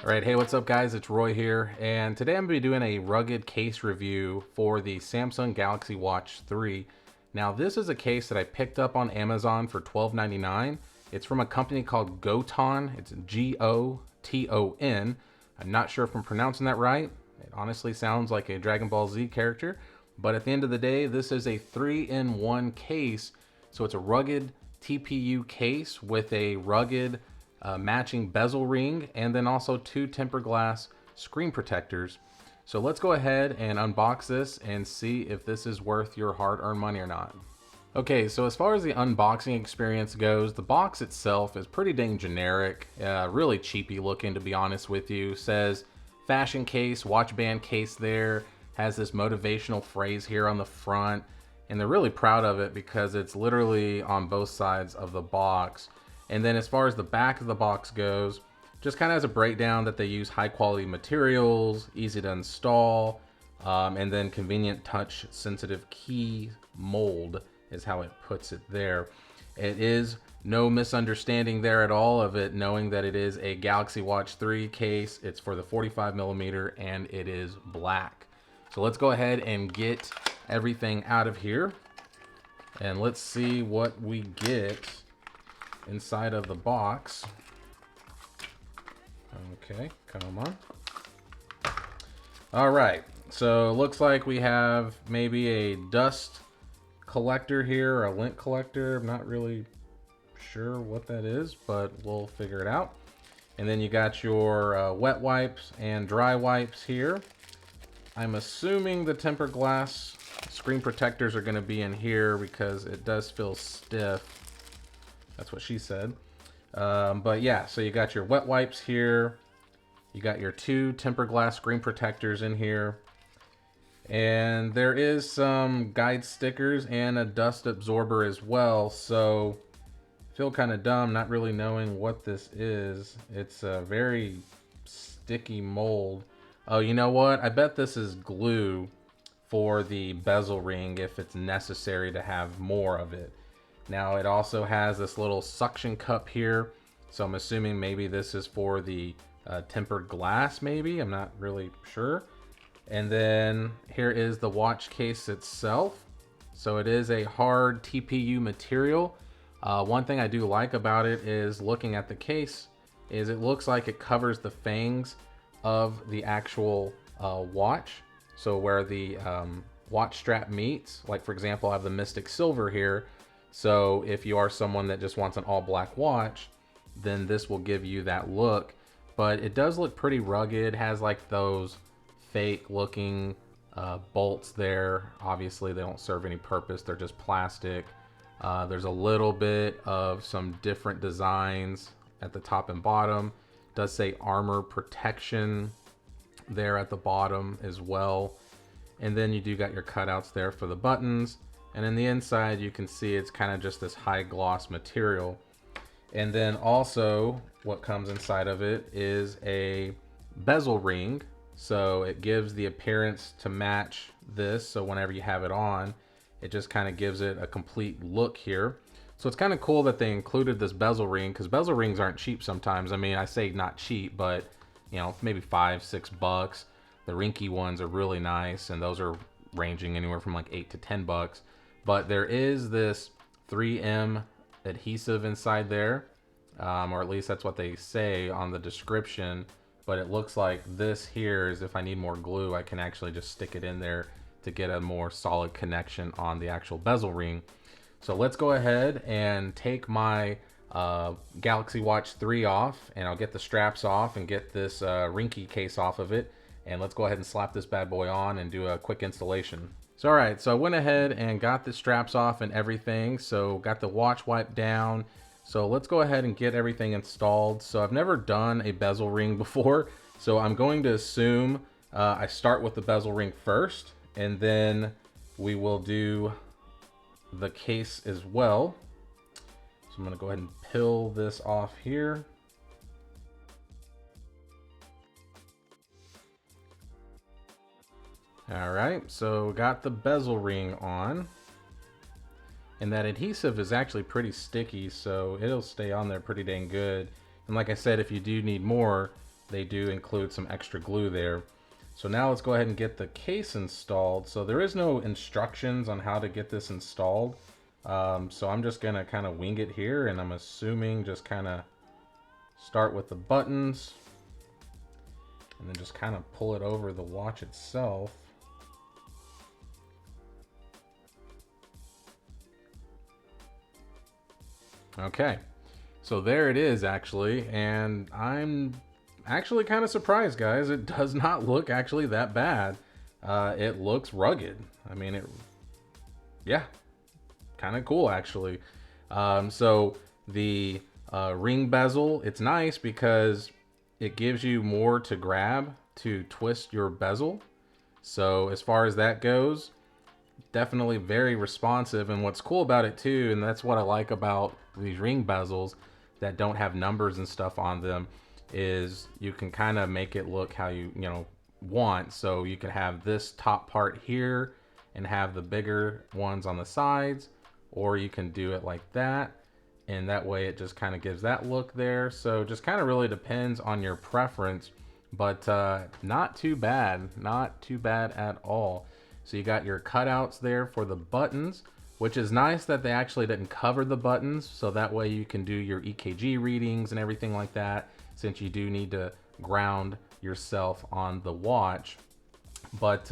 Alright, hey, what's up guys? It's Roy here, and today I'm going to be doing a rugged case review for the Samsung Galaxy Watch 3. Now this is a case that I picked up on Amazon for $12.99. It's from a company called Goton. It's Goton. I'm not sure if I'm pronouncing that right. It honestly sounds like a Dragon Ball Z character, but at the end of the day, this is a 3-in-1 case. So it's a rugged TPU case with a rugged matching bezel ring, and then also two tempered glass screen protectors. So let's go ahead and unbox this and see if this is worth your hard-earned money or not. Okay, so as far as the unboxing experience goes, the box itself is pretty dang generic, really cheapy looking, to be honest with you. Says fashion case, watch band case there, has this motivational phrase here on the front, and they're really proud of it because it's literally on both sides of the box. And then as far as the back of the box goes, just kind of has a breakdown that they use high quality materials, easy to install, and then convenient touch sensitive key mold is how it puts it there. It is no misunderstanding there at all of it, knowing that it is a Galaxy Watch 3 case. It's for the 45mm and it is black. So let's go ahead and get everything out of here and let's see what we get inside of the box. Okay, come on. All right, so looks like we have maybe a dust collector here, or a lint collector. I'm not really sure what that is, but we'll figure it out. And then you got your wet wipes and dry wipes here. I'm assuming the tempered glass screen protectors are going to be in here because it does feel stiff. That's what she said. But yeah, so you got your wet wipes here. You got your two tempered glass screen protectors in here. And there is some guide stickers and a dust absorber as well. So I feel kind of dumb not really knowing what this is. It's a very sticky mold. Oh, you know what? I bet this is glue for the bezel ring if it's necessary to have more of it. Now it also has this little suction cup here, so I'm assuming maybe this is for the tempered glass, maybe, I'm not really sure. And then here is the watch case itself. So it is a hard TPU material. One thing I do like about it is looking at the case is it looks like it covers the fangs of the actual watch. So where the watch strap meets, like for example, I have the Mystic Silver here. So if you are someone that just wants an all black watch, then this will give you that look. But it does look pretty rugged, has like those fake looking bolts there. Obviously they don't serve any purpose, they're just plastic. There's a little bit of some different designs at the top and bottom. It does say armor protection there at the bottom as well. And then you do got your cutouts there for the buttons. And in the inside, you can see it's kind of just this high gloss material. And then also what comes inside of it is a bezel ring. So it gives the appearance to match this. So whenever you have it on, it just kind of gives it a complete look here. So it's kind of cool that they included this bezel ring, because bezel rings aren't cheap sometimes. I mean, I say not cheap, but you know, maybe $5-6. The Rinky ones are really nice, and those are ranging anywhere from like $8 to $10. But there is this 3M adhesive inside there, or at least that's what they say on the description. But it looks like this here is if I need more glue, I can actually just stick it in there to get a more solid connection on the actual bezel ring. So let's go ahead and take my Galaxy Watch 3 off, and I'll get the straps off and get this Rinky case off of it. And let's go ahead and slap this bad boy on and do a quick installation. So all right, so I went ahead and got the straps off and everything. So got the watch wipe down. So let's go ahead and get everything installed. So I've never done a bezel ring before. So I'm going to assume I start with the bezel ring first, and then we will do the case as well. So I'm gonna go ahead and peel this off here. All right, so got the bezel ring on. And that adhesive is actually pretty sticky, so it'll stay on there pretty dang good. And like I said, if you do need more, they do include some extra glue there. So now let's go ahead and get the case installed. So there is no instructions on how to get this installed. So I'm just gonna kind of wing it here, and I'm assuming just kind of start with the buttons and then just kind of pull it over the watch itself. Okay, so there it is actually, and I'm actually kind of surprised, guys. It does not look actually that bad. It looks rugged. I mean, yeah, kind of cool actually. So the ring bezel, it's nice because it gives you more to grab to twist your bezel. So as far as that goes, definitely very responsive. And what's cool about it too, and that's what I like about these ring bezels that don't have numbers and stuff on them, is you can kind of make it look how you want. So you can have this top part here and have the bigger ones on the sides, or you can do it like that, and that way it just kind of gives that look there. So just kind of really depends on your preference, but not too bad, not too bad at all. So you got your cutouts there for the buttons, which is nice that they actually didn't cover the buttons, so that way you can do your EKG readings and everything like that, since you do need to ground yourself on the watch. But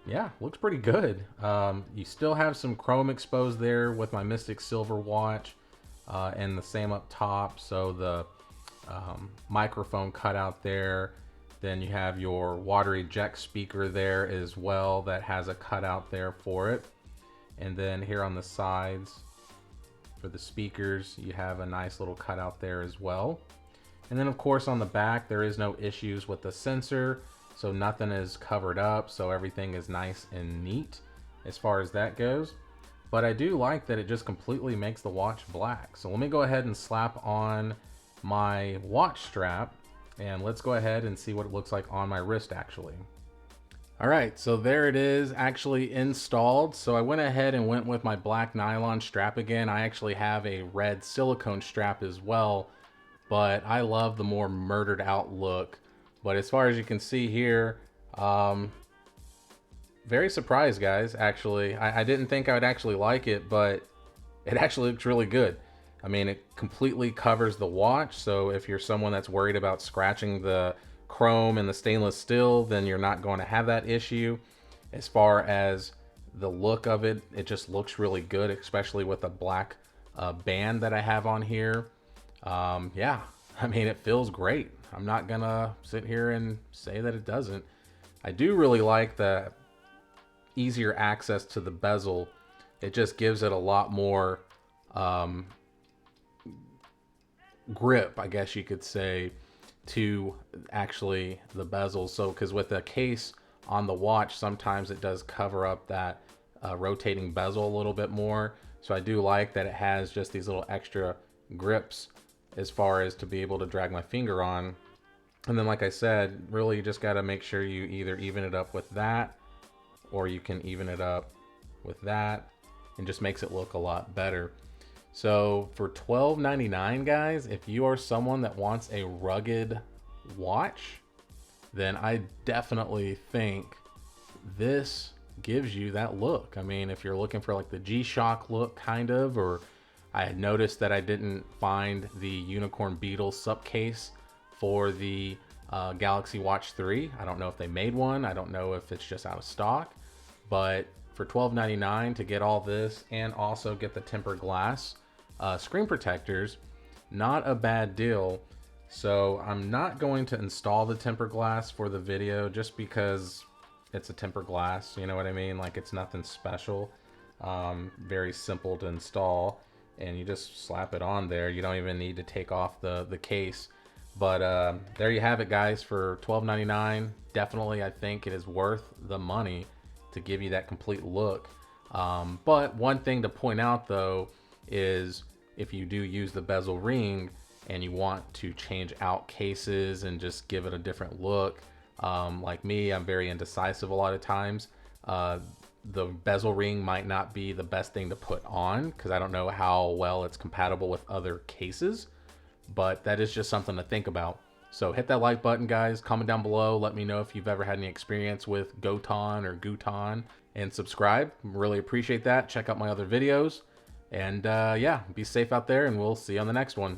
yeah, looks pretty good. You still have some chrome exposed there with my Mystic Silver watch, and the same up top. So the microphone cutout there. Then you have your water eject speaker there as well that has a cutout there for it. And then here on the sides for the speakers, you have a nice little cutout there as well. And then of course on the back, there is no issues with the sensor. So nothing is covered up. So everything is nice and neat as far as that goes. But I do like that it just completely makes the watch black. So let me go ahead and slap on my watch strap, and let's go ahead and see what it looks like on my wrist actually. All right, so there it is actually installed. So I went ahead and went with my black nylon strap again. I actually have a red silicone strap as well, but I love the more murdered out look. But as far as you can see here, very surprised, guys, actually. I didn't think I would actually like it, but it actually looks really good. I mean, it completely covers the watch, so if you're someone that's worried about scratching the chrome and the stainless steel, then you're not going to have that issue. As far as the look of it, it just looks really good, especially with the black band that I have on here. Yeah, I mean, it feels great. I'm not gonna sit here and say that it doesn't. I do really like the easier access to the bezel. It just gives it a lot more grip, I guess you could say, to actually the bezel. So because with the case on the watch, sometimes it does cover up that rotating bezel a little bit more. So I do like that it has just these little extra grips as far as to be able to drag my finger on. And then like I said, really you just got to make sure you either even it up with that, or you can even it up with that, and just makes it look a lot better. So for $12.99, guys, if you are someone that wants a rugged watch, then I definitely think this gives you that look. I mean, if you're looking for like the G-Shock look kind of, or I had noticed that I didn't find the Unicorn Beetle sup case for the Galaxy Watch 3. I don't know if they made one. I don't know if it's just out of stock, but for $12.99 to get all this and also get the tempered glass screen protectors, not a bad deal. So I'm not going to install the tempered glass for the video just because it's a tempered glass, you know what I mean? Like, it's nothing special. Very simple to install, and you just slap it on there. You don't even need to take off the case. But there you have it, guys, for $12.99. Definitely, I think it is worth the money to give you that complete look. But one thing to point out though is if you do use the bezel ring and you want to change out cases and just give it a different look, like me, I'm very indecisive a lot of times. the bezel ring might not be the best thing to put on because I don't know how well it's compatible with other cases, but that is just something to think about. So hit that like button, guys. Comment down below. Let me know if you've ever had any experience with Goton or Guton, and subscribe. Really appreciate that. Check out my other videos. And yeah, be safe out there, and we'll see you on the next one.